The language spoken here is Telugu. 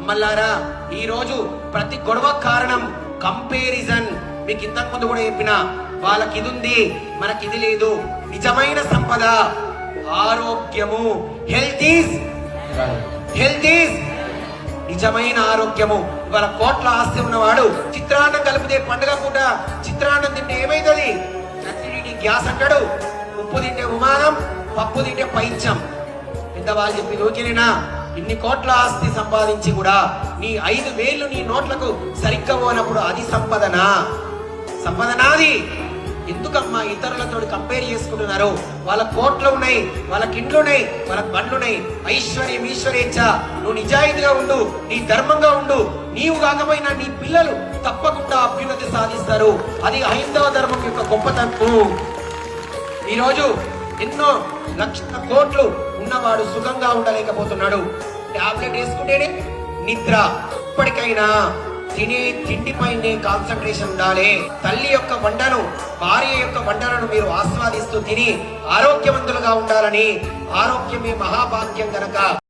అమ్మలారా, ఈ రోజు ప్రతి గొడవ కారణం కంపారిజన్. మీకు ఇంతకు ముందు కూడా చెప్పిన, వాళ్ళకి ఇది ఉంది, మనకి ఇది లేదు. నిజమైన సంపద ఆరోగ్యము. హెల్త్ ఈజ్ నిజమైన ఆరోగ్యము. ఇవాళ కోట్ల ఆస్తి ఉన్నవాడు చిత్రాన్నం కలిపితే పండుగ పూట చిత్రాన్నం తింటే ఏమైతుంది? అసిడిటీ, గ్యాస్ అంటాడు. ఉప్పు తింటే ఉమానం, పప్పు తింటే పైత్యం. పెద్దవాళ్ళు చెప్పి ఓకేనేనా? ఇన్ని కోట్ల ఆస్తి సంపాదించి కూడా నీ 5 వేళ్ళు నీ నోట్లకు సరిగ్గా పోనప్పుడు అది సంపదనా? సంపదనాది. ఎందుకమ్మా ఇతరులతో కంపేర్ చేసుకుంటున్నారు? వాళ్ళ కోట్లు ఉన్నాయి, వాళ్ళకి ఇండ్లు ఉన్నాయి, వాళ్ళకి బండ్లున్నాయి. ఐశ్వర్యం ఈశ్వరేచ్ఛ. నువ్వు నిజాయితీగా ఉండు, నీ ధర్మంగా ఉండు. నీవు కాకపోయినా నీ పిల్లలు తప్పకుండా అభ్యున్నతి సాధిస్తారు. అది హైందవ ధర్మం యొక్క గొప్పతనం. ఈరోజు ఎన్నో లక్షల కోట్లు ఉన్నవాడు సుఖంగా ఉండలేకపోతున్నాడు. టాబ్లెట్ వేసుకుంటేనే నిద్ర. ఇప్పటికైనా తినే తిండిపైనే కాన్సన్ట్రేషన్ ఉండాలి. తల్లి యొక్క వంటను, భార్య యొక్క వంటలను మీరు ఆస్వాదిస్తూ తిని ఆరోగ్యవంతులుగా ఉండాలని. ఆరోగ్యమే మహాభాగ్యం గనక